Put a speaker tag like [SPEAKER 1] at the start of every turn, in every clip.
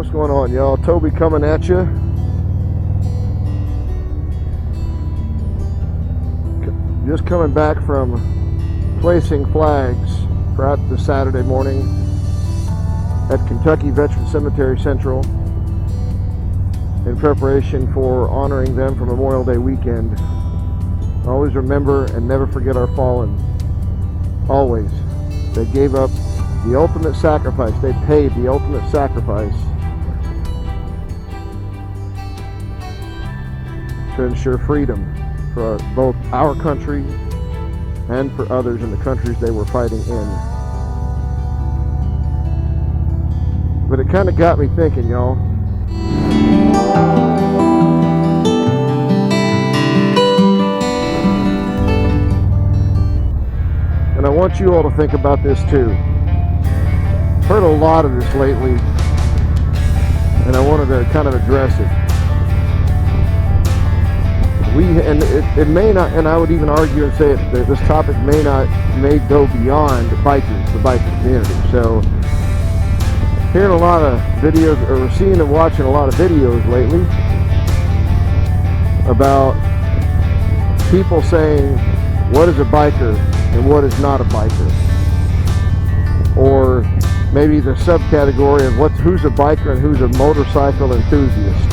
[SPEAKER 1] What's going on, y'all? Toby coming at you. Just coming back from placing flags throughout the Saturday morning at Kentucky Veteran Cemetery Central in preparation for honoring them for Memorial Day weekend. Always remember and never forget our fallen. Always. They gave up the ultimate sacrifice. They paid the ultimate sacrifice to ensure freedom for both our country and for others in the countries they were fighting in. But it kind of got me thinking, y'all. And I want you all to think about this too. Heard a lot of this lately, and I wanted to kind of address it. It may not, and I would even argue and say that this topic may go beyond bikers, the biker community. So, hearing a lot of videos, or seeing and watching a lot of videos lately about people saying what is a biker and what is not a biker, or maybe the subcategory of who's a biker and who's a motorcycle enthusiast.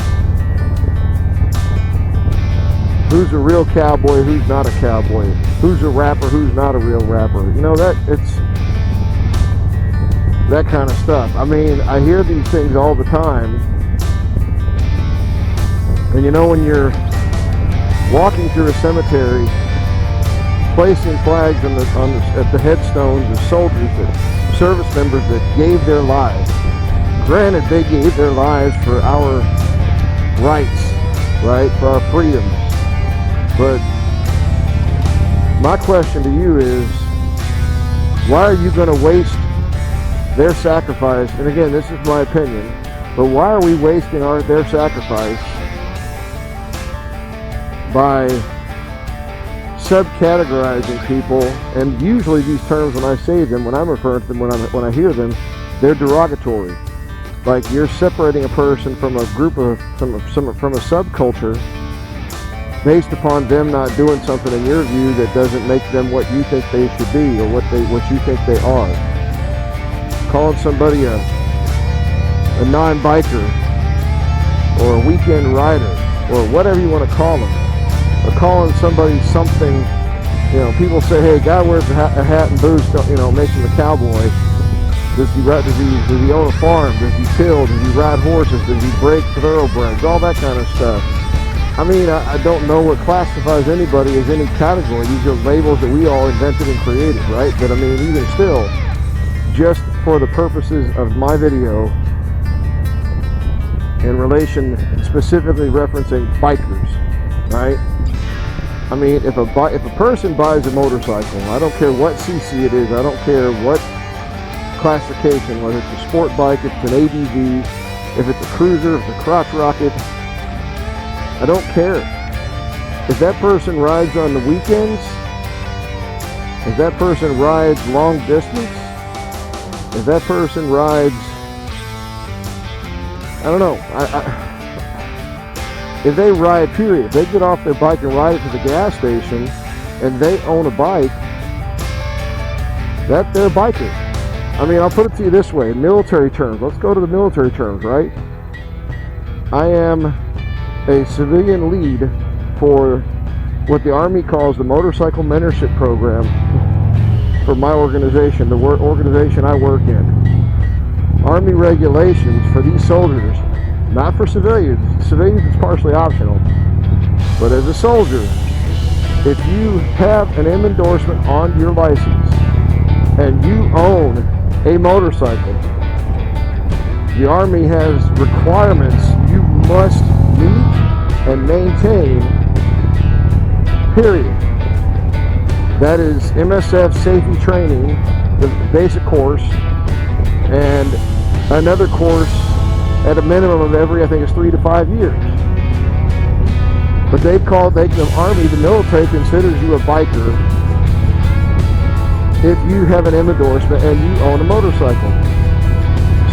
[SPEAKER 1] Who's a real cowboy, who's not a cowboy? Who's a rapper, who's not a real rapper? You know, it's that kind of stuff. I mean, I hear these things all the time. And you know, when you're walking through a cemetery, placing flags at the headstones of soldiers, service members that gave their lives. Granted, they gave their lives for our rights, right? For our freedoms. But my question to you is, why are you going to waste their sacrifice? And again, this is my opinion, but why are we wasting their sacrifice by subcategorizing people? And usually these terms, when I say them, when I'm referring to them, when I hear them, they're derogatory. Like you're separating a person from a group from a subculture based upon them not doing something in your view that doesn't make them what you think they should be, or what you think they are. Calling somebody a non-biker or a weekend rider or whatever you want to call them, or calling somebody something, you know, people say, hey, guy wears a hat and boots, you know, makes him a cowboy. Does he own a farm? Does he kill? Does he ride horses? Does he break thoroughbreds? All that kind of stuff. I mean, I don't know what classifies anybody as any category. These are labels that we all invented and created, right? But I mean, even still, just for the purposes of my video, in relation, specifically referencing bikers, right? I mean, if a person buys a motorcycle, I don't care what cc it is, I don't care what classification, whether it's a sport bike, if it's an ADV, if it's a cruiser, if it's a crotch rocket, I don't care. If that person rides on the weekends, if that person rides long distance, if that person rides, I don't know, if they ride, period, if they get off their bike and ride it to the gas station and they own a bike, they're a biker. I mean, I'll put it to you this way, in military terms. Let's go to the military terms, right? I am a civilian lead for what the Army calls the Motorcycle Mentorship Program for my organization, the organization I work in. Army regulations for these soldiers, not for civilians. Civilians is partially optional. But as a soldier, if you have an M endorsement on your license and you own a motorcycle, the Army has requirements you must meet and maintain, period. That is MSF safety training, the basic course, and another course at a minimum of every, I think it's 3 to 5 years. But the Army, the military considers you a biker if you have an M endorsement and you own a motorcycle.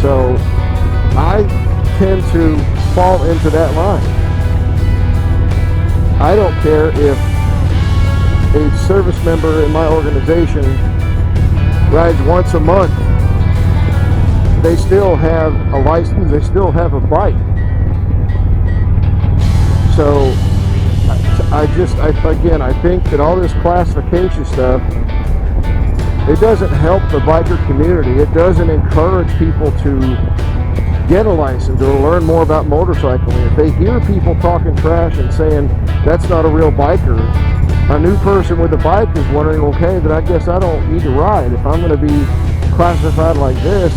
[SPEAKER 1] So I tend to fall into that line. I don't care if a service member in my organization rides once a month. They still have a license, they still have a bike. So I think that all this classification stuff, it doesn't help the biker community. It doesn't encourage people to get a license or learn more about motorcycling. If they hear people talking trash and saying that's not a real biker, a new person with a bike is wondering, okay, then I guess I don't need to ride if I'm going to be classified like this.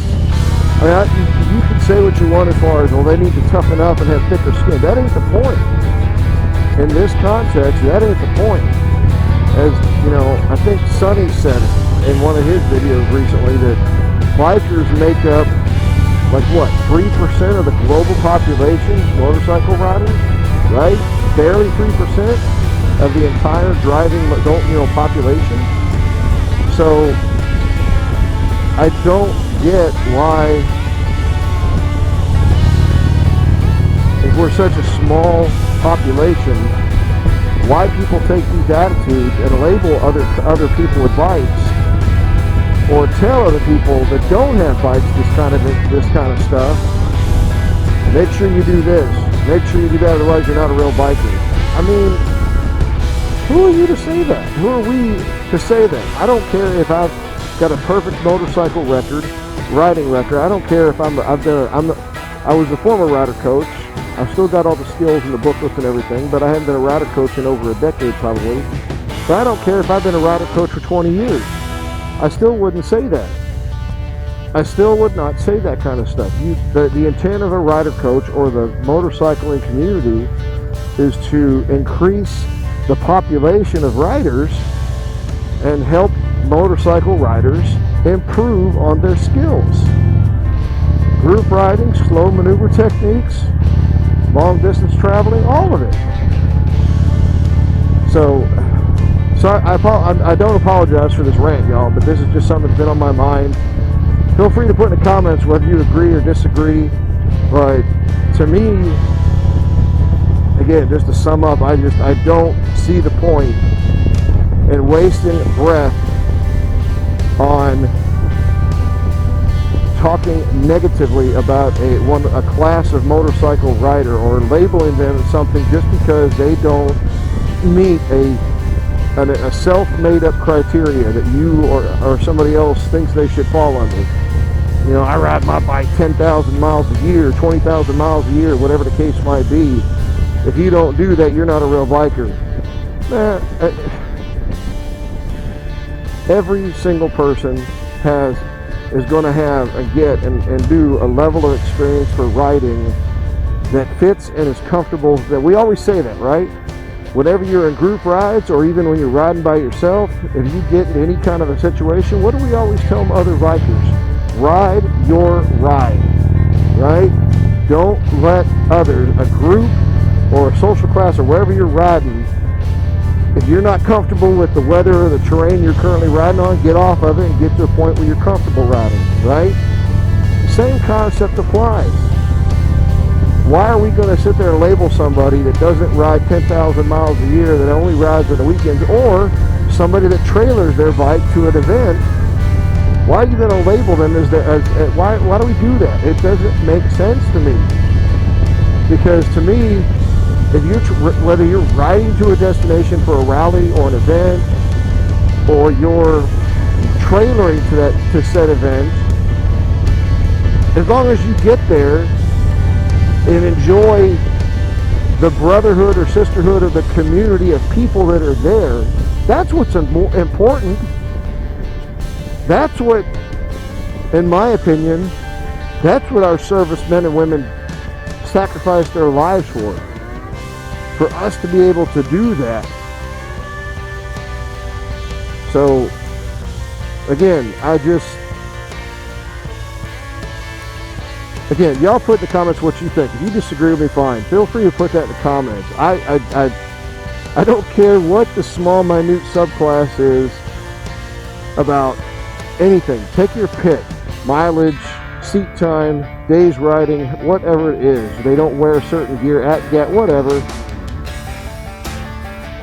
[SPEAKER 1] I mean, you can say what you want as far as, well, they need to toughen up and have thicker skin. That ain't the point. In this context, that ain't the point. As you know, I think Sonny said in one of his videos recently that bikers make up, like what, 3% of the global population, motorcycle riders, right? Barely 3% of the entire driving adult, population. So I don't get why, if we're such a small population, why people take these attitudes and label other people with bikes, or tell other people that don't have bikes this kind of stuff. Make sure you do this. Make sure you do that, otherwise you're not a real biker. I mean, who are you to say that? Who are we to say that? I don't care if I've got a perfect motorcycle record, riding record. I don't care if I was a former rider coach. I've still got all the skills and the booklets and everything, but I haven't been a rider coach in over a decade probably. But I don't care if I've been a rider coach for 20 years. I still wouldn't say that. I still would not say that kind of stuff. The intent of a rider coach or the motorcycling community is to increase the population of riders and help motorcycle riders improve on their skills. Group riding, slow maneuver techniques, long distance traveling, all of it. So I don't apologize for this rant, y'all, but this is just something that's been on my mind. Feel free to put in the comments whether you agree or disagree. But to me, again, just to sum up, I don't see the point in wasting breath on talking negatively about a class of motorcycle rider, or labeling them as something just because they don't meet a self-made up criteria that you or somebody else thinks they should fall under. I ride my bike 10,000 miles a year, 20,000 miles a year, whatever the case might be. If you don't do that, you're not a real biker. Every single person is going to have and get and do a level of experience for riding that fits and is comfortable. That we always say that, right? Whenever you're in group rides, or even when you're riding by yourself, if you get into any kind of a situation, what do we always tell other bikers? Ride your ride, right? Don't let others, a group or a social class or wherever you're riding, if you're not comfortable with the weather or the terrain you're currently riding on, get off of it and get to a point where you're comfortable riding, right? Same concept applies. Why are we going to sit there and label somebody that doesn't ride 10,000 miles a year, that only rides on the weekends, or somebody that trailers their bike to an event? Why are you going to label them why do we do that? It doesn't make sense to me. Because to me, whether you're riding to a destination for a rally or an event, or you're trailering to said event, as long as you get there and enjoy the brotherhood or sisterhood of the community of people that are there, that's what's important. That's what, in my opinion, that's what our servicemen and women sacrifice their lives for us to be able to do that. So again, y'all put in the comments what you think. If you disagree with me, fine, feel free to put that in the comments. I don't care what the small minute subclass is about anything. Take your pick: mileage, seat time, days riding, whatever it is. They don't wear certain gear at GAT, whatever.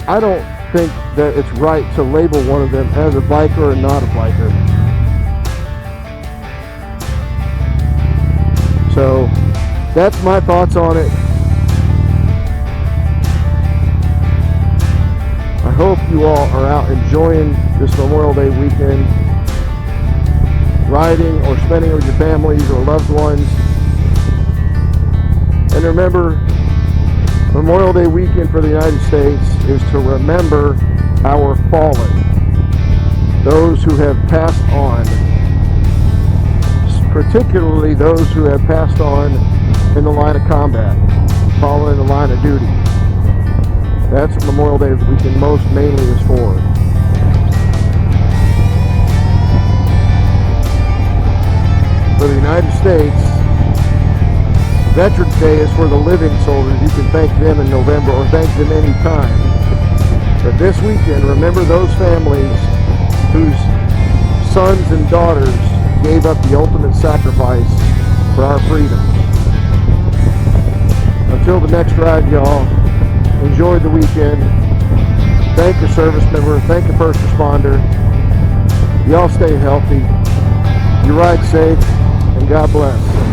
[SPEAKER 1] I don't think that it's right to label one of them as a biker or not a biker. So that's my thoughts on it. I hope you all are out enjoying this Memorial Day weekend, riding or spending it with your families or loved ones. And remember, Memorial Day weekend for the United States is to remember our fallen, those who have passed on, particularly those who have passed on in the line of combat, fallen in the line of duty. That's what Memorial Day weekend most mainly is for. For the United States, Veterans Day is for the living soldiers. You can thank them in November or thank them any time. But this weekend, remember those families whose sons and daughters gave up the ultimate sacrifice for our freedom. Until the next ride, y'all, enjoy the weekend. Thank your service member. Thank your first responder. Y'all stay healthy. You ride safe, and God bless.